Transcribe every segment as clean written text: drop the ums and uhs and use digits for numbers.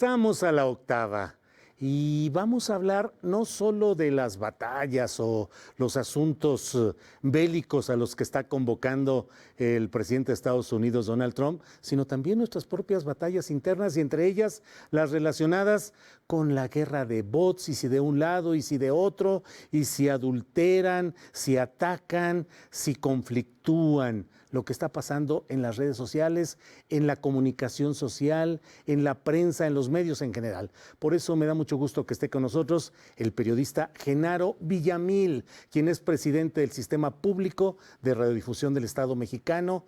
Estamos a la octava y vamos a hablar no solo de las batallas o los asuntos bélicos a los que está convocando el presidente de Estados Unidos, Donald Trump, sino también nuestras propias batallas internas y entre ellas las relacionadas con la guerra de bots, y si de un lado y si de otro, y si adulteran, si atacan, si conflictúan. Lo que está pasando en las redes sociales, en la comunicación social, en la prensa, en los medios en general. Por eso me da mucho gusto que esté con nosotros el periodista Genaro Villamil, quien es presidente del Sistema Público de Radiodifusión del Estado Mexicano,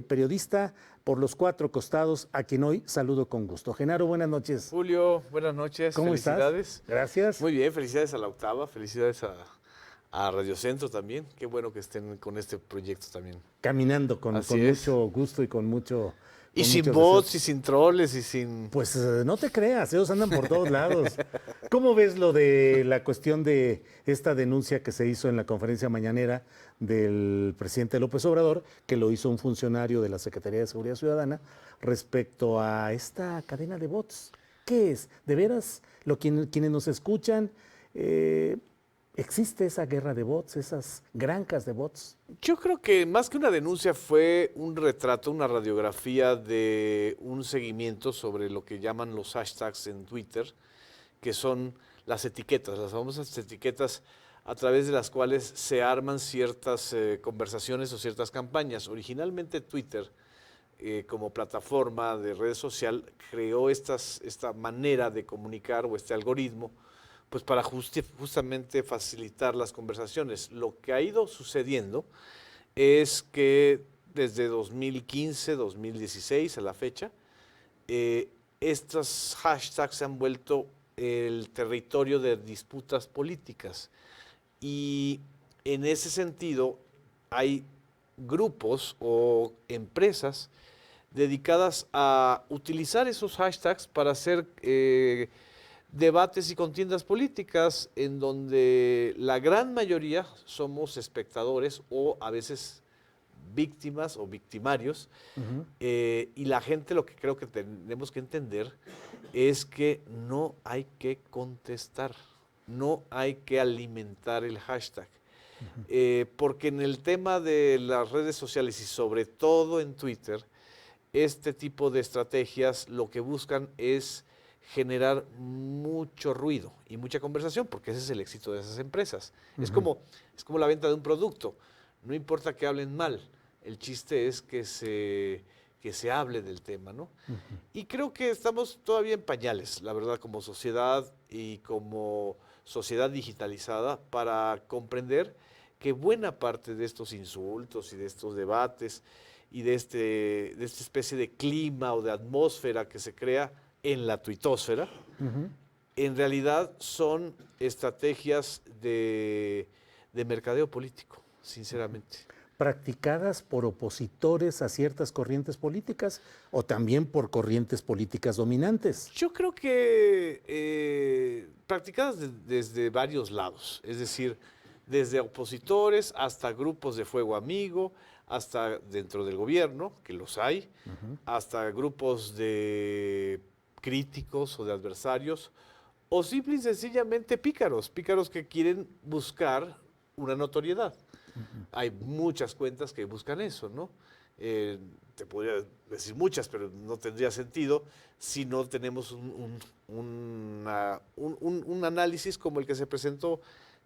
periodista por los cuatro costados, a quien hoy saludo con gusto. Genaro, buenas noches. Julio, buenas noches. ¿Cómo felicidades. estás? Gracias. Muy bien, felicidades a la octava, felicidades a Radio Centro también. Qué bueno que estén con este proyecto también. Caminando con mucho gusto y con mucho... Y sin bots, y sin troles, y sin... Pues no te creas, ellos andan por todos lados. ¿Cómo ves lo de la cuestión de esta denuncia que se hizo en la conferencia mañanera del presidente López Obrador, que lo hizo un funcionario de la Secretaría de Seguridad Ciudadana, respecto a esta cadena de bots? ¿Qué es? ¿De veras quienes nos escuchan, existe esa guerra de bots, esas granjas de bots? Yo creo que más que una denuncia fue un retrato, una radiografía de un seguimiento sobre lo que llaman los hashtags en Twitter, que son las etiquetas, las famosas etiquetas a través de las cuales se arman ciertas conversaciones o ciertas campañas. Originalmente Twitter, como plataforma de red social, creó esta manera de comunicar o este algoritmo, pues para justamente facilitar las conversaciones. Lo que ha ido sucediendo es que desde 2015, 2016 a la fecha, estos hashtags se han vuelto el territorio de disputas políticas. Y en ese sentido hay grupos o empresas dedicadas a utilizar esos hashtags para hacer debates y contiendas políticas en donde la gran mayoría somos espectadores o a veces víctimas o victimarios. Y la gente, lo que creo que tenemos que entender es que no hay que contestar, no hay que alimentar el hashtag. Porque en el tema de las redes sociales y sobre todo en Twitter, este tipo de estrategias lo que buscan es generar mucho ruido y mucha conversación, porque ese es el éxito de esas empresas. Es como la venta de un producto. No importa que hablen mal, el chiste es que se hable del tema, ¿no? Y creo que estamos todavía en pañales, la verdad, como sociedad y como sociedad digitalizada, para comprender que buena parte de estos insultos y de estos debates y de esta especie de clima o de atmósfera que se crea en la tuitosfera, en realidad son estrategias de mercadeo político, sinceramente. ¿Practicadas por opositores a ciertas corrientes políticas o también por corrientes políticas dominantes? Yo creo que practicadas desde varios lados, es decir, desde opositores hasta grupos de fuego amigo, hasta dentro del gobierno, que los hay, hasta grupos de críticos o de adversarios, o simple y sencillamente pícaros que quieren buscar una notoriedad. Hay muchas cuentas que buscan eso, ¿no? Te podría decir muchas, pero no tendría sentido si no tenemos un análisis como el que se presentó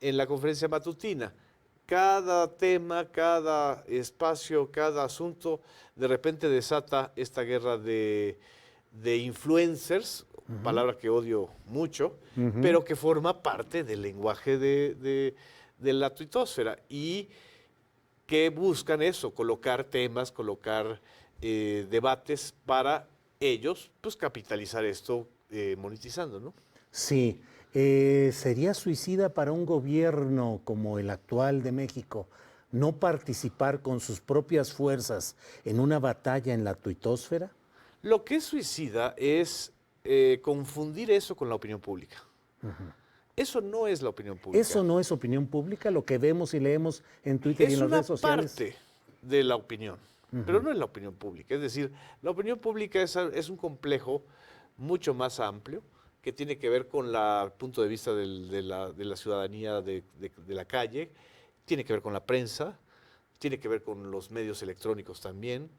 en la conferencia matutina. Cada tema, cada espacio, cada asunto, de repente desata esta guerra de influencers, palabra que odio mucho, pero que forma parte del lenguaje de la tuitosfera y que buscan eso, colocar temas, colocar debates para ellos, pues capitalizar esto monetizando, ¿no? Sí. ¿Sería suicida para un gobierno como el actual de México no participar con sus propias fuerzas en una batalla en la tuitosfera? Lo que es suicida es confundir eso con la opinión pública. Eso no es la opinión pública. Eso no es opinión pública, lo que vemos y leemos en Twitter y en las redes sociales. Es una parte de la opinión, pero no es la opinión pública. Es decir, la opinión pública es un complejo mucho más amplio, que tiene que ver con el punto de vista de la ciudadanía de la calle, tiene que ver con la prensa, tiene que ver con los medios electrónicos también.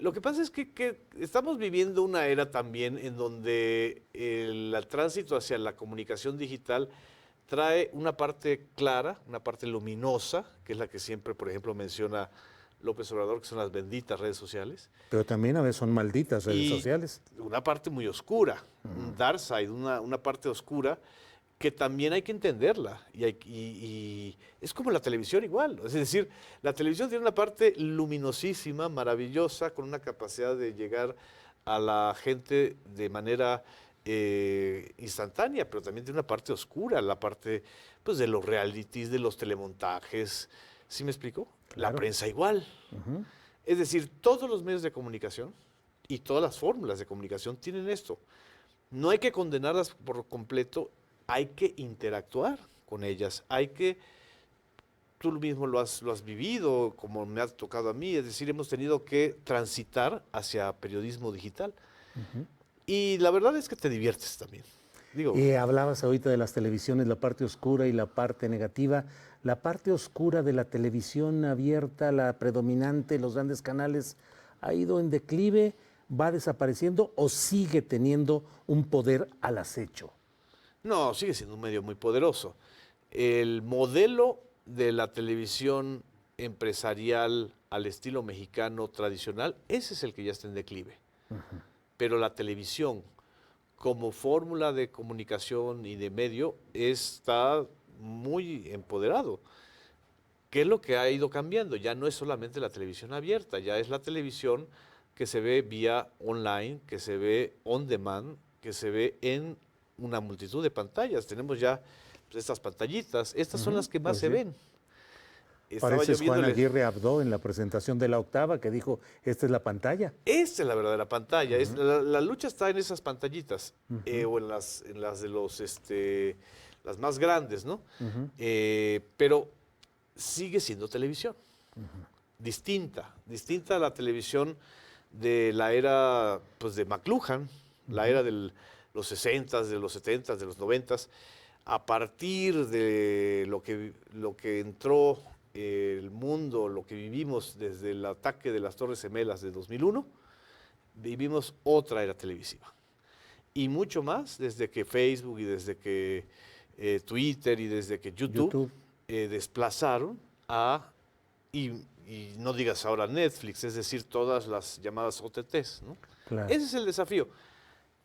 Lo que pasa es que estamos viviendo una era también en donde el tránsito hacia la comunicación digital trae una parte clara, una parte luminosa, que es la que siempre, por ejemplo, menciona López Obrador, que son las benditas redes sociales, Pero también a veces son malditas redes y sociales. una parte muy oscura, un dark side, una parte oscura que también hay que entenderla. Y es como la televisión igual. Es decir, la televisión tiene una parte luminosísima, maravillosa, con una capacidad de llegar a la gente de manera instantánea, pero también tiene una parte oscura, la parte pues, de los realities, de los telemontajes. ¿Sí me explico? La Claro. prensa igual. Es decir, todos los medios de comunicación y todas las fórmulas de comunicación tienen esto. No hay que condenarlas por completo, hay que interactuar con ellas, tú mismo lo has vivido, como me ha tocado a mí, es decir, hemos tenido que transitar hacia periodismo digital. Y la verdad es que te diviertes también. Digo, Hablabas ahorita de las televisiones, la parte oscura y la parte negativa. La parte oscura de la televisión abierta, la predominante, los grandes canales, ¿ha ido en declive, va desapareciendo o sigue teniendo un poder al acecho? no, sigue siendo un medio muy poderoso. El modelo de la televisión empresarial al estilo mexicano tradicional, ese es el que ya está en declive. Pero la televisión como fórmula de comunicación y de medio está muy empoderado. ¿Qué es lo que ha ido cambiando? Ya no es solamente la televisión abierta, ya es la televisión que se ve vía online, que se ve on demand, que se ve en una multitud de pantallas. Tenemos ya pues, estas pantallitas, estas son las que más Pues se sí. ven. Estaba yo Pareces Juan viéndole, Aguirre Abdo en la presentación de La Octava que dijo, esta es la pantalla. esta es la verdadera pantalla, la lucha está en esas pantallitas, o en las de las más grandes, ¿no? Pero sigue siendo televisión, distinta a la televisión de la era pues, de McLuhan, la era de los 60s, de los 70s, de los 90s. A partir de lo que entró el mundo, lo que vivimos desde el ataque de las Torres Gemelas de 2001, vivimos otra era televisiva. Y mucho más desde que Facebook y desde que Twitter y desde que YouTube. Desplazaron a, y no digas ahora Netflix, es decir, todas las llamadas OTTs, ¿no? Claro. Ese es el desafío,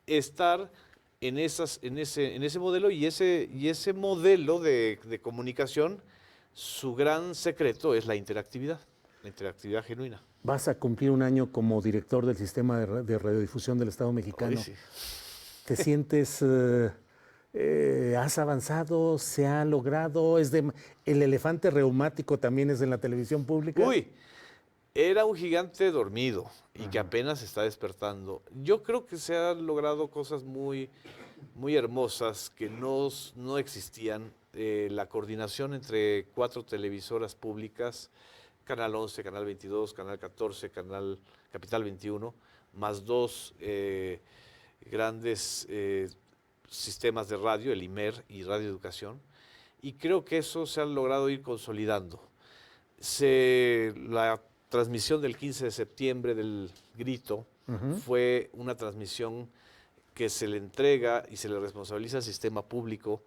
estar en ese modelo y ese modelo de comunicación, su gran secreto es la interactividad genuina. Vas a cumplir un año como director del sistema de radiodifusión del Estado mexicano. Hoy sí. ¿Te sientes, has avanzado, se ha logrado? ¿El elefante reumático también es en la televisión pública? Uy, era un gigante dormido y que apenas está despertando. Yo creo que se han logrado cosas muy, muy hermosas que no existían. La coordinación entre 4 televisoras públicas, Canal 11, Canal 22, Canal 14, Canal Capital 21, más 2 grandes sistemas de radio, el IMER y Radio Educación, y creo que eso se ha logrado ir consolidando. La transmisión del 15 de septiembre del Grito fue una transmisión que se le entrega y se le responsabiliza al sistema público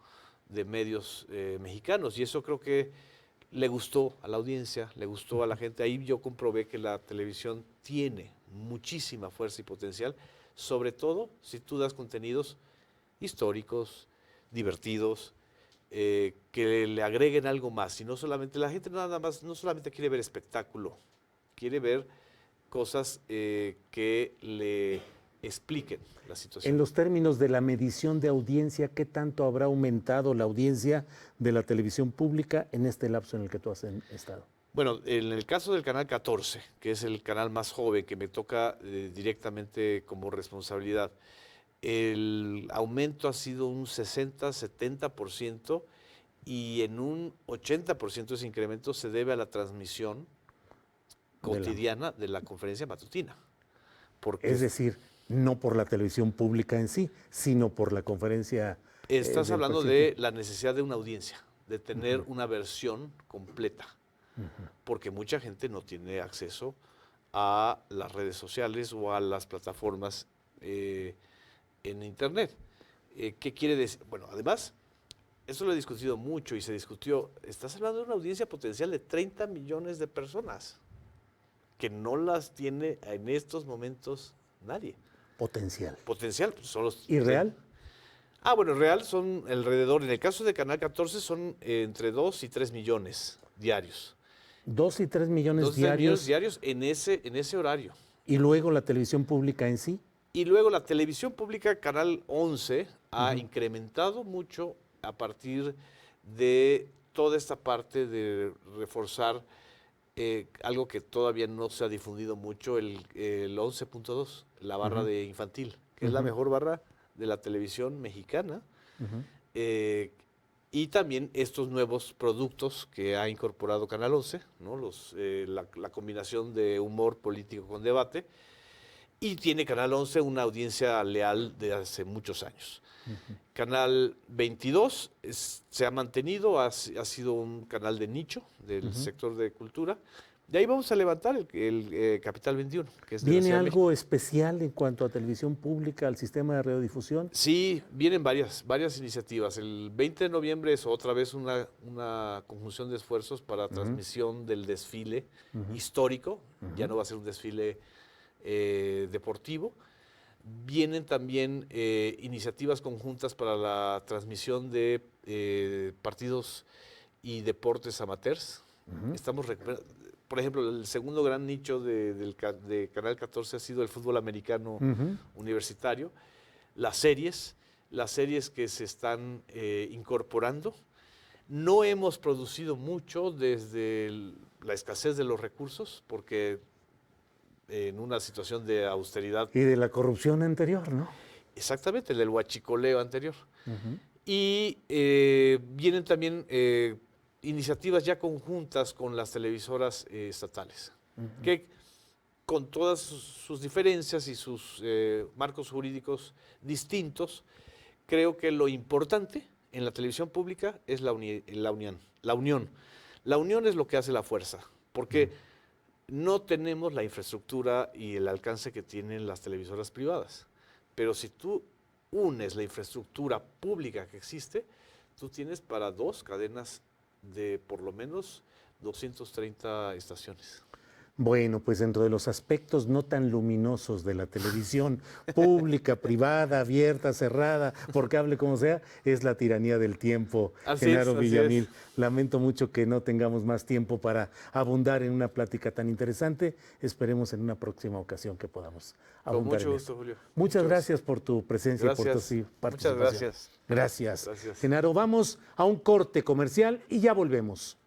de medios mexicanos, y eso creo que le gustó a la audiencia, le gustó a la gente. Ahí yo comprobé que la televisión tiene muchísima fuerza y potencial, sobre todo si tú das contenidos históricos, divertidos, que le agreguen algo más. Y no solamente, la gente nada más, no solamente quiere ver espectáculo, quiere ver cosas que le expliquen la situación. En los términos de la medición de audiencia, ¿qué tanto habrá aumentado la audiencia de la televisión pública en este lapso en el que tú has estado? Bueno, en el caso del canal 14, que es el canal más joven que me toca directamente como responsabilidad, el aumento ha sido un 60-70% y en un 80% ese incremento se debe a la transmisión cotidiana de la conferencia matutina. Porque Es decir, no por la televisión pública en sí, sino por la conferencia. Estás del hablando presidente. de la necesidad de una audiencia, de tener una versión completa, porque mucha gente no tiene acceso a las redes sociales o a las plataformas en Internet. ¿Qué quiere decir? Bueno, además, eso lo he discutido mucho y se discutió, estás hablando de una audiencia potencial de 30 millones de personas, que no las tiene en estos momentos nadie. Potencial. Potencial, pues son los... ¿Y real? Bueno, real son alrededor, en el caso de Canal 14 son entre 2 y 3 millones diarios. 2 y 3 millones 2 y 3 millones diarios. diarios en ese horario. Y luego la televisión pública en sí. Y luego la televisión pública, Canal 11, ha incrementado mucho a partir de toda esta parte de reforzar algo que todavía no se ha difundido mucho, el 11.2, la barra de infantil, que es la mejor barra de la televisión mexicana. Y también estos nuevos productos que ha incorporado Canal 11, ¿no? La combinación de humor político con debate. Y tiene Canal 11 una audiencia leal de hace muchos años. Canal 22 se ha mantenido, ha sido un canal de nicho del sector de cultura. De ahí vamos a levantar el Capital 21, que es de la ¿Viene Ciudad de algo México. especial en cuanto a televisión pública, al sistema de radiodifusión? Sí, vienen varias iniciativas. El 20 de noviembre es otra vez una conjunción de esfuerzos para transmisión del desfile histórico. Ya no va a ser un desfile deportivo. Vienen también iniciativas conjuntas para la transmisión de partidos y deportes amateurs. Estamos por ejemplo, el segundo gran nicho de Canal 14 ha sido el fútbol americano universitario. Las series que se están incorporando. No hemos producido mucho desde la escasez de los recursos, porque en una situación de austeridad. Y de la corrupción anterior, ¿no? Exactamente, el del huachicoleo anterior. Y vienen también iniciativas ya conjuntas con las televisoras estatales, que con todas sus diferencias y sus marcos jurídicos distintos, creo que lo importante en la televisión pública es la unión. La unión es lo que hace la fuerza, porque no tenemos la infraestructura y el alcance que tienen las televisoras privadas. Pero si tú unes la infraestructura pública que existe, tú tienes para 2 cadenas de por lo menos 230 estaciones. Bueno, pues dentro de los aspectos no tan luminosos de la televisión pública, privada, abierta, cerrada, por cable, como sea, es la tiranía del tiempo, Genaro Villamil. Lamento mucho que no tengamos más tiempo para abundar en una plática tan interesante. Esperemos en una próxima ocasión que podamos abundar. Con mucho gusto, Julio. Muchas gracias por tu presencia y por tu participación. Muchas gracias. Gracias. Genaro, vamos a un corte comercial y ya volvemos.